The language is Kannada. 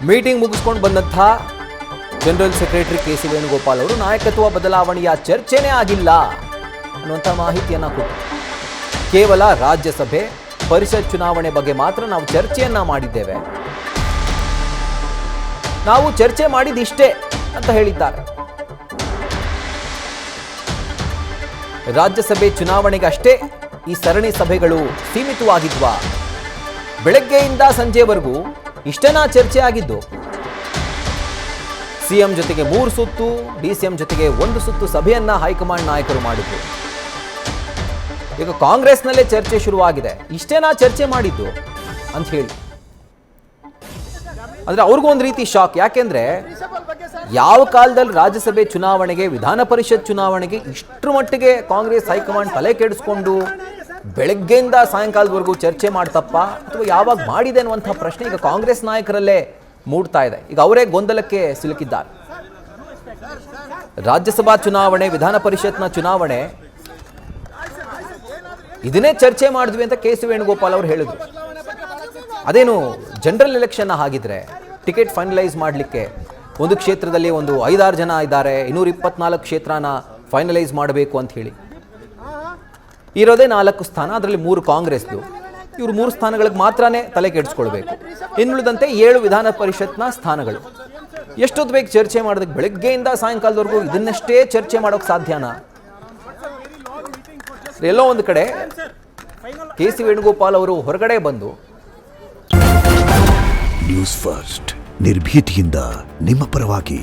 ಮೀಟಿಂಗ್ ಮುಗಿಸ್ಕೊಂಡು ಬಂದಂಥ ಜನರಲ್ ಸೆಕ್ರೆಟರಿ ಕೆ.ಸಿ. ವೇಣುಗೋಪಾಲ್ ಅವರು ನಾಯಕತ್ವ ಬದಲಾವಣೆಯ ಚರ್ಚೆನೇ ಆಗಿಲ್ಲ ಅನ್ನುವಂಥ ಮಾಹಿತಿಯನ್ನು ಕೊಟ್ಟರು. ಕೇವಲ ರಾಜ್ಯಸಭೆ ಪರಿಷತ್ ಚುನಾವಣೆ ಬಗ್ಗೆ ಮಾತ್ರ ನಾವು ಚರ್ಚೆಯನ್ನ ಮಾಡಿದ್ದೇವೆ, ನಾವು ಚರ್ಚೆ ಮಾಡಿದಿಷ್ಟೇ ಅಂತ ಹೇಳಿದ್ದಾರೆ. ರಾಜ್ಯಸಭೆ ಚುನಾವಣೆಗಷ್ಟೇ ಈ ಸರಣಿ ಸಭೆಗಳು ಸೀಮಿತವಾಗಿದ್ವಾ? ಬೆಳಗ್ಗೆಯಿಂದ ಸಂಜೆವರೆಗೂ ಇಷ್ಟೇನಾ ಚರ್ಚೆ ಆಗಿದ್ದು? ಸಿಎಂ ಜೊತೆಗೆ 3 ಸುತ್ತು, ಡಿಸಿಎಂ ಜೊತೆಗೆ 1 ಸುತ್ತು ಸಭೆಯನ್ನ ಹೈಕಮಾಂಡ್ ನಾಯಕರು ಮಾಡಿದ್ರು. ಈಗ ಕಾಂಗ್ರೆಸ್ನಲ್ಲೇ ಚರ್ಚೆ ಶುರುವಾಗಿದೆ. ಇಷ್ಟೇನಾ ಚರ್ಚೆ ಮಾಡಿದ್ದು ಅಂತ ಹೇಳಿ ಅಂದ್ರೆ ಅವ್ರಿಗೂ ಒಂದು ರೀತಿ ಶಾಕ್. ಯಾಕೆಂದ್ರೆ ಯಾವ ಕಾಲದಲ್ಲಿ ರಾಜ್ಯಸಭೆ ಚುನಾವಣೆಗೆ, ವಿಧಾನ ಪರಿಷತ್ ಚುನಾವಣೆಗೆ ಇಷ್ಟರ ಮಟ್ಟಿಗೆ ಕಾಂಗ್ರೆಸ್ ಹೈಕಮಾಂಡ್ ತಲೆ ಕೆಡಿಸ್ಕೊಂಡು ಬೆಳಗ್ಗೆಯಿಂದ ಸಾಯಂಕಾಲದವರೆಗೂ ಚರ್ಚೆ ಮಾಡ್ತಪ್ಪ ಅಥವಾ ಯಾವಾಗ ಮಾಡಿದೆ ಅನ್ನುವಂಥ ಪ್ರಶ್ನೆ ಈಗ ಕಾಂಗ್ರೆಸ್ ನಾಯಕರಲ್ಲೇ ಮೂಡ್ತಾ ಇದೆ. ಈಗ ಅವರೇ ಗೊಂದಲಕ್ಕೆ ಸಿಲುಕಿದ್ದಾರೆ. ರಾಜ್ಯಸಭಾ ಚುನಾವಣೆ, ವಿಧಾನ ಪರಿಷತ್ನ ಚುನಾವಣೆ ಇದನ್ನೇ ಚರ್ಚೆ ಮಾಡಿದ್ವಿ ಅಂತ ಕೆ.ಸಿ. ವೇಣುಗೋಪಾಲ್ ಅವರು ಹೇಳಿದ್ರು. ಅದೇನು ಜನರಲ್ ಎಲೆಕ್ಷನ್ ಆಗಿದ್ರೆ ಟಿಕೆಟ್ ಫೈನಲೈಸ್ ಮಾಡಲಿಕ್ಕೆ ಒಂದು ಕ್ಷೇತ್ರದಲ್ಲಿ ಒಂದು 5-6 ಜನ ಇದ್ದಾರೆ, 224 ಕ್ಷೇತ್ರನ ಫೈನಲೈಸ್ ಮಾಡಬೇಕು ಅಂತ ಹೇಳಿ ಇರೋದೇ 4 ಸ್ಥಾನ, ಅದರಲ್ಲಿ 3 ಕಾಂಗ್ರೆಸ್ದು. ಇವರು 3 ಸ್ಥಾನಗಳಿಗೆ ಮಾತ್ರನೇ ತಲೆ ಕೆಡಿಸ್ಕೊಳ್ಬೇಕು. ಇನ್ನುಳಿದಂತೆ 7 ವಿಧಾನ ಪರಿಷತ್ನ ಸ್ಥಾನಗಳು. ಎಷ್ಟೊತ್ತು ಬೇಕು ಚರ್ಚೆ ಮಾಡೋದಕ್ಕೆ? ಬೆಳಗ್ಗೆಯಿಂದ ಸಾಯಂಕಾಲದವರೆಗೂ ಇದನ್ನಷ್ಟೇ ಚರ್ಚೆ ಮಾಡೋಕೆ ಸಾಧ್ಯನಾ? ಎಲ್ಲೋ ಒಂದು ಕಡೆ ಕೆ.ಸಿ. ವೇಣುಗೋಪಾಲ್ ಅವರು ಹೊರಗಡೆ ಬಂದು ನ್ಯೂಸ್ ಫಸ್ಟ್ ನಿರ್ಭೀತಿಯಿಂದ ನಿಮ್ಮ ಪರವಾಗಿ